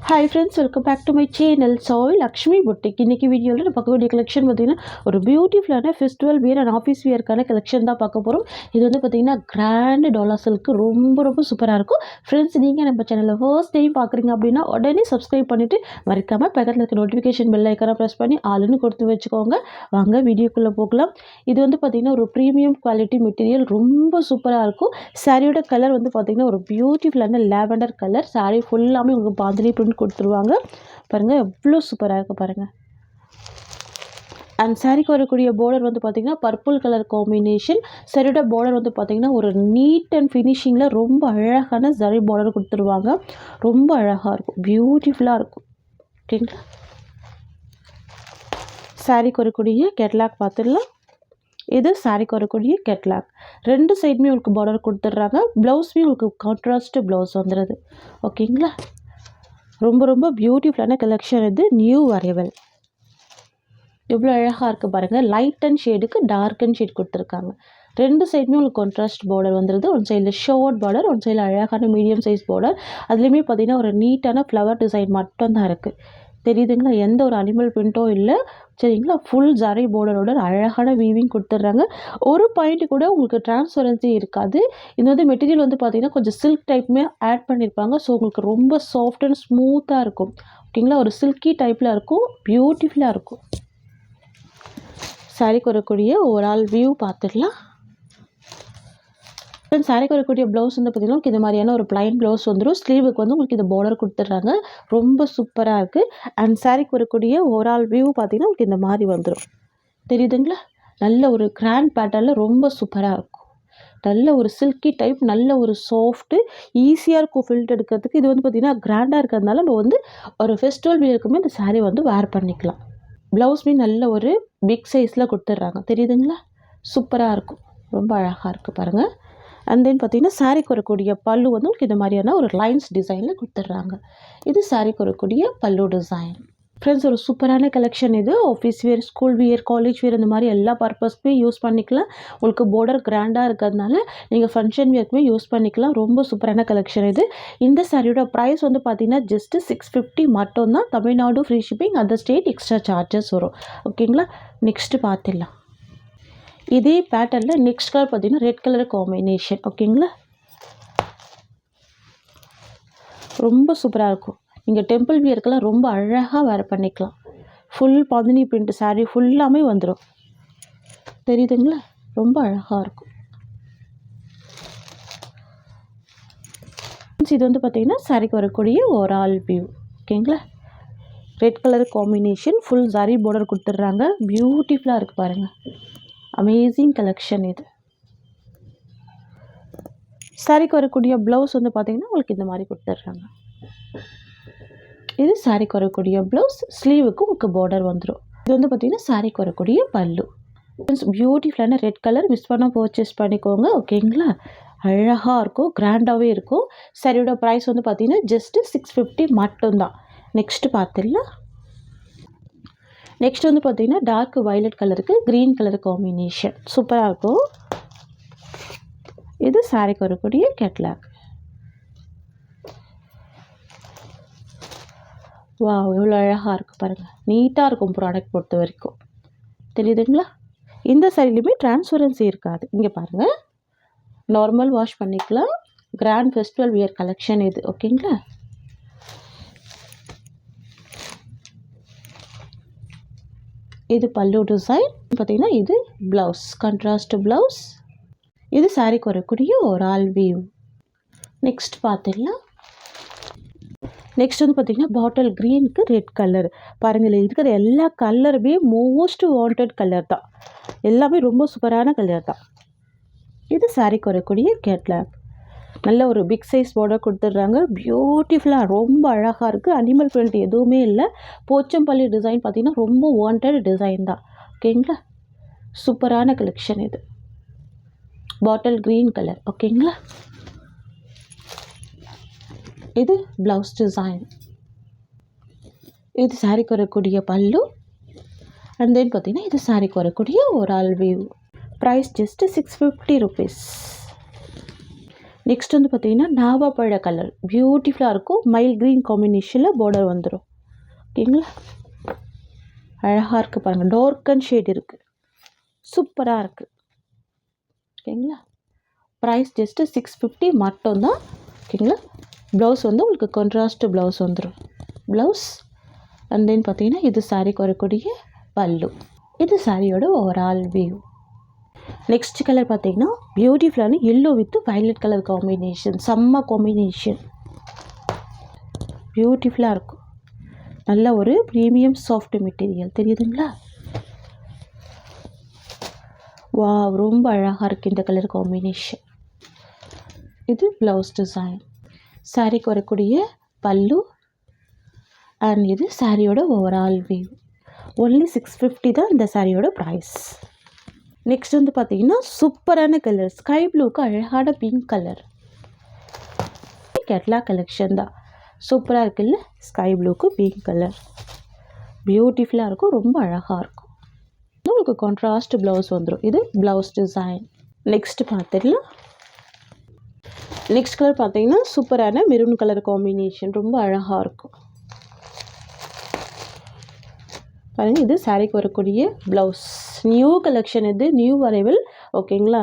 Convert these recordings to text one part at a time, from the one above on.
Hi friends, welcome back to my channel. Sai Lakshmi boutique. இன்றைக்கி வீடியோவில் நம்ம பார்க்கக்கூடிய கலெக்ஷன் பார்த்திங்கன்னா ஒரு பியூட்டிஃபுல்லான ஃபெஸ்டிவல் வியர் அண்ட் ஆஃபீஸ் வியர்க்கான கலெக்ஷன் தான் பார்க்க போகிறோம். இது வந்து பார்த்திங்கன்னா கிராண்ட் டாலர் சில்க்கு ரொம்ப சூப்பராக இருக்கும். ஃப்ரெண்ட்ஸ், நீங்கள் நம்ம சேனலில் ஃபர்ஸ்ட் டைம் பார்க்குறீங்க அப்படின்னா உடனே சப்ஸ்கிரைப் பண்ணிவிட்டு மறக்காமல் பக்கத்தில் இருக்க நோட்டிஃபிகேஷன் பெல் ஐக்கான ப்ரெஸ் பண்ணி ஆளுன்னு கொடுத்து வச்சுக்கோங்க. வாங்க வீடியோக்குள்ளே போகலாம். இது வந்து பார்த்திங்கன்னா ஒரு ப்ரீமியம் குவாலிட்டி மெட்டீரியல், ரொம்ப சூப்பராக இருக்கும். சாரியோட கலர் வந்து பார்த்திங்கன்னா ஒரு பியூட்டிஃபுல்லான லாவெண்டர் கலர். சாரி ஃபுல்லாமே உங்களுக்கு பாந்தினி பிரிண்ட் கொடுத்துருவாங்க. பாருங்கள் எவ்வளோ சூப்பராக இருக்குது பாருங்கள். அண்ட் சாரிக்கு வரக்கூடிய பார்டர் வந்து பார்த்திங்கன்னா பர்பிள் கலர் காம்பினேஷன். சாரியோட பார்டர் வந்து பார்த்திங்கன்னா ஒரு நீட் அண்ட் ஃபினிஷிங்கில் ரொம்ப அழகான சரி பார்டர் கொடுத்துருவாங்க. ரொம்ப அழகாக இருக்கும், பியூட்டிஃபுல்லாக இருக்கும். ஓகேங்களா, சாரிக்கு வரக்கூடிய கேட்லாக் பார்த்துடலாம். இது சாரிக்கு வரக்கூடிய கேட்லாக். ரெண்டு சைடுமே உங்களுக்கு பார்டர் கொடுத்துட்றாங்க. ப்ளவுஸ்மே உங்களுக்கு கான்ட்ராஸ்ட் ப்ளவுஸ் வந்துடுது. ஓகேங்களா, ரொம்ப பியூட்டிஃபுல்லான கலெக்ஷன். இது நியூ அரைவல். எவ்வளோ அழகாக இருக்குது பாருங்கள். லைட் அண்ட் ஷேடுக்கு டார்க் அண்ட் ஷேட் கொடுத்துருக்காங்க. ரெண்டு சைடுமே உங்களுக்கு கான்ட்ராஸ்ட் பார்டர் வந்துடுது. ஒன் சைடில் ஷார்ட் பார்டர், ஒன் சைடில் அழகான மீடியம் சைஸ் பார்டர். அதுலேயுமே பார்த்திங்கன்னா ஒரு நீட்டான ஃப்ளவர் டிசைன் மட்டும்தான் இருக்குது. தெரியுதுங்களா, எந்த ஒரு அனிமல் பிரிண்ட்டோ இல்லை. சரிங்களா, ஃபுல் ஜரி பார்டரோட அழகான வீவிங் கொடுத்துட்றாங்க. ஒரு பாயிண்ட் கூட உங்களுக்கு டிரான்ஸ்பரன்சி இருக்காது. இது வந்து மெட்டீரியல் வந்து பார்த்திங்கன்னா கொஞ்சம் சில்க் டைப்புமே ஆட் பண்ணியிருப்பாங்க. ஸோ உங்களுக்கு ரொம்ப சாஃப்ட் அண்ட் ஸ்மூத்தாக இருக்கும். ஓகேங்களா, ஒரு சில்கி டைப்பில் இருக்கும், பியூட்டிஃபுல்லாக இருக்கும். சாரிக்கு வரக்கூடிய ஓவரால் வியூ பார்த்துடலாம். சாரிக்கு வரக்கூடிய ப்ளவுஸ் வந்து பார்த்திங்கன்னா இந்த மாதிரியான ஒரு பிளைன் ப்ளவுஸ் வந்துடும். ஸ்லீவுக்கு வந்து உங்களுக்கு இந்த பார்டர் கொடுத்துட்றாங்க. ரொம்ப சூப்பராக இருக்குது. அண்ட் சாரிக்கு வரக்கூடிய ஓவரால் வியூ பார்த்திங்கன்னா உங்களுக்கு இந்த மாதிரி வந்துடும். தெரியுதுங்களா, நல்ல ஒரு கிராண்ட் பேட்டர்னில் ரொம்ப சூப்பராக இருக்கும். நல்ல ஒரு சில்கி டைப், நல்ல ஒரு சாஃப்ட்டு, ஈஸியாக இருக்கும் ஃபில்ட் எடுக்கிறதுக்கு. இது வந்து பார்த்திங்கன்னா கிராண்டாக இருக்கிறதுனால நம்ம வந்து ஒரு ஃபெஸ்டிவல் வியருக்குமே இந்த சாரீ வந்து வேர் பண்ணிக்கலாம். ப்ளவுஸ்மே நல்ல ஒரு பிக் சைஸில் கொடுத்துட்றாங்க. தெரியுதுங்களா, சூப்பராக இருக்கும், ரொம்ப அழகாக இருக்குது பாருங்கள். அண்ட் தென் பார்த்திங்கன்னா சாரிக்கு வரக்கூடிய பல்லு வந்து உங்களுக்கு இந்த மாதிரியான ஒரு லைன்ஸ் டிசைனில் கொடுத்துட்றாங்க. இது சாரிக்கு வரக்கூடிய பல்லு டிசைன். ஃப்ரெண்ட்ஸ், ஒரு சூப்பரான கலெக்ஷன் இது. Office wear, school wear, college wear, இந்த மாதிரி எல்லா பர்பஸ்க்குமே யூஸ் பண்ணிக்கலாம். உங்களுக்கு பார்டர் கிராண்டாக இருக்கிறதுனால நீங்கள் ஃபங்க்ஷன் வியர்க்குமே யூஸ் பண்ணிக்கலாம். ரொம்ப சூப்பரான கலெக்ஷன் இது. இந்த சாரியோட ப்ரைஸ் வந்து பார்த்திங்கன்னா ஜஸ்ட்டு 650 மட்டும்தான். Tamil Nadu free shipping, other state extra charges வரும். ஓகேங்களா, நெக்ஸ்ட்டு பார்த்துடலாம். இதே பேட்டர்னில் நெக்ஸ்ட் கலர் பார்த்திங்கன்னா ரெட் கலர் காம்பினேஷன். ஓகேங்களா, ரொம்ப சூப்பராக இருக்கும். நீங்கள் டெம்பிள் வியர்க்கெல்லாம் ரொம்ப அழகாக வேர் பண்ணிக்கலாம். ஃபுல் பாந்தினி பிரிண்ட் சாரீ ஃபுல்லாமே வந்துடும். தெரியுதுங்களா, ரொம்ப அழகாக இருக்கும். இது வந்து பார்த்திங்கன்னா சாரிக்கு வரக்கூடிய ஓவரால் வியூ. ஓகேங்களா, red colour combination, full sorry border கொடுத்துட்றாங்க. பியூட்டிஃபுல்லாக இருக்குது பாருங்கள். அமேசிங் கலெக்ஷன் இது. சாரிக்கு வரக்கூடிய ப்ளவுஸ் வந்து பார்த்திங்கன்னா உங்களுக்கு இந்த மாதிரி கொடுத்துட்றாங்க. இது சாரிக்கு வரக்கூடிய ப்ளவுஸ். ஸ்லீவுக்கு உங்களுக்கு பார்டர் வந்துடும். இது வந்து பார்த்திங்கன்னா சாரிக்கு வரக்கூடிய பல்லு. பியூட்டிஃபுல்லான ரெட் கலர். மிஸ் பண்ணால் பர்ச்சேஸ் பண்ணிக்கோங்க. ஓகேங்களா, அழகாக இருக்கும், கிராண்டாகவே இருக்கும். சாரியோட ப்ரைஸ் வந்து பார்த்திங்கன்னா ஜஸ்ட்டு 650 மட்டும்தான். நெக்ஸ்ட்டு பார்த்துடலாம். நெக்ஸ்ட் வந்து பார்த்திங்கன்னா டார்க் வயலட் கலருக்கு க்ரீன் கலர் காம்பினேஷன் சூப்பராக இருக்கும். இது சாரிக்கு வரக்கூடிய கேட்லாக். வா, எவ்வளோ அழகாக இருக்குது பாருங்கள். நீட்டாக இருக்கும் ப்ராடக்ட் பொறுத்த வரைக்கும். தெரியுதுங்களா, இந்த சாரிலையுமே டிரான்ஸ்பரன்சி இருக்காது. இங்கே பாருங்கள், நார்மல் வாஷ் பண்ணிக்கலாம். கிராண்ட் ஃபெஸ்டிவல் வியர் கலெக்ஷன் இது. ஓகேங்களா, இது பல்லு டிசைன். பார்த்திங்கன்னா இது ப்ளவுஸ், கான்ட்ராஸ்ட் ப்ளவுஸ். இது சாரிக்கு வரக்கூடிய ஒரு ஆல் வியூ. நெக்ஸ்ட் பார்த்துடலாம். நெக்ஸ்ட் வந்து பார்த்திங்கன்னா பாட்டில் க்ரீனுக்கு ரெட் கலர். பாருங்கள், இருக்கிற எல்லா கலருமே மோஸ்ட் வாண்டட் கலர் தான். எல்லாமே ரொம்ப சூப்பரான கலர் தான். இது சாரிக்கு வரக்கூடிய கேட்லாக். நல்ல ஒரு பிக் சைஸ் பார்டர் கொடுத்துட்றாங்க. பியூட்டிஃபுல்லாக ரொம்ப அழகாக இருக்குது. அனிமல் பிரிண்ட் எதுவுமே இல்லை. போச்சம்பள்ளி டிசைன் பார்த்திங்கன்னா ரொம்ப வாண்டட் டிசைன் தான். ஓகேங்களா, சூப்பரான கலெக்ஷன் இது. Bottle green colour. ஓகேங்களா, இது ப்ளவுஸ் டிசைன். இது சாரிக்கு வரக்கூடிய பல்லு. அண்ட் தென் பார்த்திங்கன்னா இது சாரிக்கு வரக்கூடிய ஒரு all view. Price just 650 rupees. Next வந்து பார்த்தீங்கன்னா நாவாப்பழ கலர் பியூட்டிஃபுல்லாக இருக்கும். மைல் க்ரீன் காம்பினேஷனில் பார்டர் வந்துடும். ஓகேங்களா, அழகாக இருக்குது பாருங்கள். டார்க் அண்ட் ஷேட் இருக்குது, சூப்பராக இருக்குது. ஓகேங்களா, ப்ரைஸ் ஜஸ்ட்டு 650 மட்டும்தான். ஓகேங்களா, ப்ளவுஸ் வந்து உங்களுக்கு கான்ட்ராஸ்ட் ப்ளவுஸ் வந்துடும். ப்ளவுஸ் அண்ட் தென் பார்த்தீங்கன்னா இது சாரீக்கு வரக்கூடிய பல்லு. இது சாரியோட ஓவரால் வியூ. நெக்ஸ்ட் கலர் பார்த்தீங்கன்னா பியூட்டிஃபுல்லான yellow with violet colour combination. செம்ம காம்பினேஷன், பியூட்டிஃபுல்லாக இருக்கும். நல்ல ஒரு ப்ரீமியம் சாஃப்ட் மெட்டீரியல் தெரியுதுங்களா? வா, ரொம்ப அழகாக இருக்குது இந்த கலர் காம்பினேஷன். இது ப்ளவுஸ் டிசைன். சாரீக்கு வரக்கூடிய பல்லு அண்ட் இது சாரியோட ஓவரால் வியூ. ஒன்லி 650 தான் இந்த சாரியோட ப்ரைஸ். நெக்ஸ்ட் வந்து பார்த்தீங்கன்னா சூப்பரான கலர், ஸ்கை ப்ளூக்கு அழகான பிங்க் கலர். கேட்லா கலெக்ஷன் தான், சூப்பராக இருக்குல்ல? ஸ்கை ப்ளூக்கு பிங்க் கலர் பியூட்டிஃபுல்லாக இருக்கும், ரொம்ப அழகாக இருக்கும். உங்களுக்கு கான்ட்ராஸ்ட் ப்ளவுஸ் வந்துடும். இது ப்ளவுஸ் டிசைன். நெக்ஸ்ட் பார்த்துடலாம். நெக்ஸ்ட் கலர் பார்த்தீங்கன்னா சூப்பரான மெரூன் கலர் காம்பினேஷன், ரொம்ப அழகாக இருக்கும் பாருங்கள். இது சாரீக்கு வரக்கூடிய ப்ளவுஸ். நியூ கலெக்ஷன், இது நியூ அரைவல். ஓகேங்களா,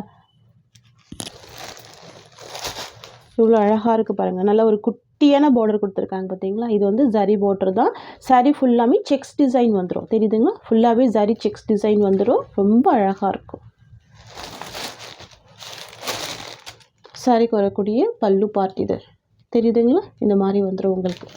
இவ்வளோ அழகாக இருக்குது பாருங்கள். நல்ல ஒரு குட்டியான பார்டர் கொடுத்துருக்காங்க பார்த்தீங்களா? இது வந்து ஜரி பார்டர் தான். சாரீ ஃபுல்லாமே செக்ஸ் டிசைன் வந்துடும், தெரியுதுங்களா? ஃபுல்லாகவே ஜரி செக்ஸ் டிசைன் வந்துடும், ரொம்ப அழகாக இருக்கும். சாரீக்கு வரக்கூடிய பல்லு பார்ட் இது தெரியுதுங்களா? இந்த மாதிரி வந்துடும் உங்களுக்கு.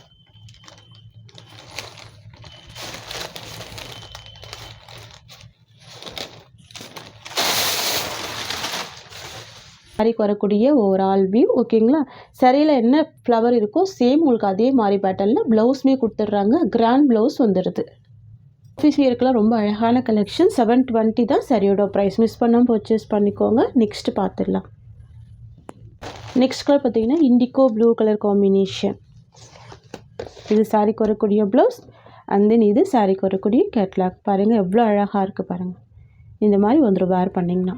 சாரிக்கு வரக்கூடிய ஓவரால் வியூ. ஓகேங்களா, சரியில் என்ன ஃப்ளவர் இருக்கோ சேம் உங்களுக்கு அதே மாதிரி பேட்டர்னில் ப்ளவுஸ்மே கொடுத்துட்றாங்க. கிராண்ட் ப்ளவுஸ் வந்துடுது. ஆஃபீஸ் வியருக்குலாம் ரொம்ப அழகான கலெக்ஷன். 720 தான் சரியோட ப்ரைஸ். மிஸ் பண்ணாமல் பர்ச்சேஸ் பண்ணிக்கோங்க. நெக்ஸ்ட் பார்த்துடலாம். நெக்ஸ்ட் கலர் பார்த்தீங்கன்னா இண்டிகோ ப்ளூ கலர் காம்பினேஷன். இது சாரிக்கு வரக்கூடிய ப்ளவுஸ் அண்ட் தென் இது சாரிக்கு வரக்கூடிய கேட்லாக். பாருங்கள் எவ்வளோ அழகாக இருக்குது பாருங்கள். இந்த மாதிரி வந்துடும் வேர் பண்ணிங்கன்னா.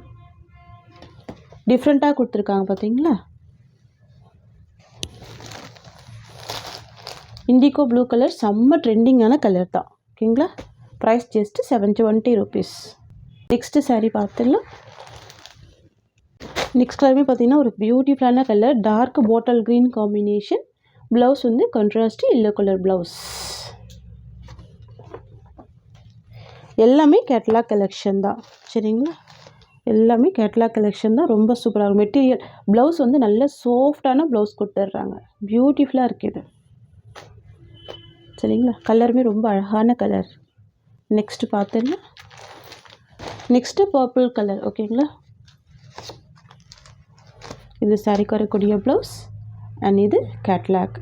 டிஃப்ரெண்ட்டாக கொடுத்துருக்காங்க பார்த்தீங்களா? இண்டிகோ ப்ளூ கலர் செம்ம ட்ரெண்டிங்கான கலர் தான். ஓகேங்களா, price just 720 rupees. Next sari பார்த்துடலாம். நெக்ஸ்ட் கலருமே பார்த்தீங்கன்னா ஒரு பியூட்டிஃபுல்லான colour, dark bottle green combination. Blouse வந்து கான்ட்ராஸ்ட் எல்லோ கலர் ப்ளவுஸ். எல்லாமே கேட்லாக் கலெக்ஷன் தான், சரிங்களா? எல்லாமே கேட்லாக் கலெக்ஷன் தான், ரொம்ப சூப்பராக இருக்கும். மெட்டீரியல் ப்ளவுஸ் வந்து நல்ல சாஃப்டான ப்ளவுஸ் கொடுத்துட்றாங்க, பியூட்டிஃபுல்லாக இருக்குது, சரிங்களா? கலருமே ரொம்ப அழகான கலர். நெக்ஸ்ட்டு பார்த்துடலாம். Next purple colour. ஓகேங்களா, இது சாரிக்கு வரக்கூடிய ப்ளவுஸ் அண்ட் இது கேட்லாக்.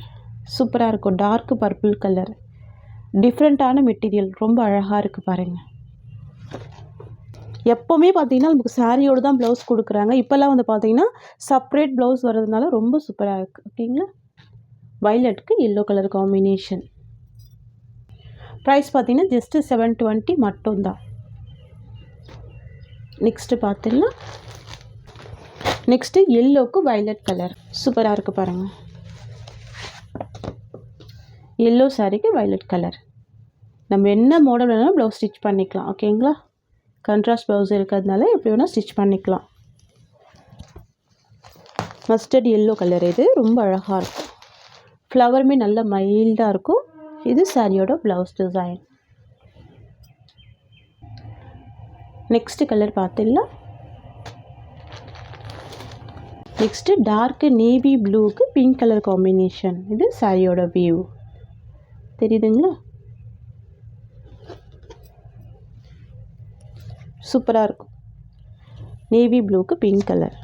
சூப்பராக இருக்கும், டார்க் பர்பிள் கலர், டிஃப்ரெண்ட்டான மெட்டீரியல், ரொம்ப அழகாக இருக்குது பாருங்கள். எப்போவுமே பார்த்தீங்கன்னா நமக்கு சாரியோடு தான் ப்ளவுஸ் கொடுக்குறாங்க. இப்போல்லாம் வந்து பார்த்தீங்கன்னா செப்ரேட் ப்ளவுஸ் வர்றதுனால ரொம்ப சூப்பராக இருக்குது. ஓகேங்களா, வயலட்டுக்கு எல்லோ கலர் காம்பினேஷன். ப்ரைஸ் பார்த்தீங்கன்னா ஜஸ்ட்டு 720 மட்டும்தான். நெக்ஸ்ட்டு பார்த்துடலாம். நெக்ஸ்ட்டு எல்லோவுக்கு வயலட் கலர், சூப்பராக இருக்குது பாருங்கள். எல்லோ சாரிக்கு வயலட் கலர். நம்ம என்ன மாடல் வேணாலும் ப்ளவுஸ் ஸ்டிச் பண்ணிக்கலாம். ஓகேங்களா, கான்ட்ராஸ்ட் ப்ளவுஸ் இருக்கிறதுனால எப்படி வேணால் ஸ்டிச் பண்ணிக்கலாம். மஸ்டர்ட் எல்லோ கலர், இது ரொம்ப அழகாக இருக்கும். ஃப்ளவருமே நல்ல மைல்டாக இருக்கும். இது சாரியோட ப்ளவுஸ் டிசைன். நெக்ஸ்ட்டு கலர் பார்த்துடலாம். நெக்ஸ்ட்டு டார்க்கு நேவி ப்ளூவுக்கு பிங்க் கலர் காம்பினேஷன். இது சாரியோட வியூ, தெரியுதுங்களா? சூப்பராக இருக்கும். நேவி ப்ளூக்கு பிங்க் கலர்,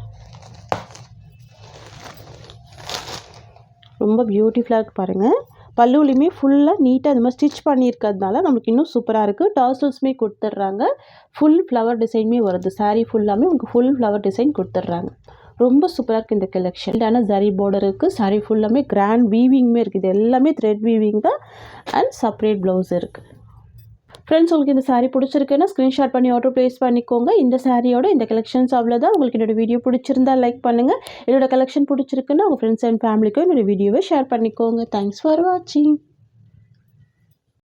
ரொம்ப பியூட்டிஃபுல்லாக இருக்குது பாருங்கள். பல்லுலையுமே ஃபுல்லாக நீட்டாக இந்த மாதிரி ஸ்டிச் பண்ணியிருக்கிறதுனால நம்மளுக்கு இன்னும் சூப்பராக இருக்குது. டாசல்ஸுமே கொடுத்துட்றாங்க, ஃபுல் ஃப்ளவர் டிசைனுமே வருது. சாரீ ஃபுல்லாமே உங்களுக்கு ஃபுல் ஃப்ளவர் டிசைன் கொடுத்துட்றாங்க. ரொம்ப சூப்பராக இருக்குது இந்த கலெக்ஷன். ஆனால் ஜரி பார்டர் இருக்குது. சாரீ ஃபுல்லாமே கிராண்ட் வீவிங்குமே இருக்குது. இது எல்லாமே த்ரெட் வீவிங் தான் அண்ட் செப்பரேட் ப்ளவுஸ் இருக்குது. ஃப்ரெண்ட்ஸ் உங்களுக்கு இந்த saree பிடிச்சிருக்குன்னா ஸ்க்ரீன்ஷாட் பண்ணி ஆர்டர் ப்ளேஸ் பண்ணிக்கோங்க. இந்த சாரியோட இந்த கலெக்ஷன்ஸ் அவ்வளோதான். உங்களுக்கு என்னோட வீடியோ பிடிச்சிருந்தா லைக் பண்ணுங்கள். என்னோட கலெக்ஷன் பிடிச்சிருக்குன்னா உங்கள் ஃப்ரெண்ட்ஸ் அண்ட் ஃபேமிலிக்கும் என்னோட வீடியோவை ஷேர் பண்ணிக்கோங்க. தேங்க்ஸ் ஃபார் வாட்சிங்.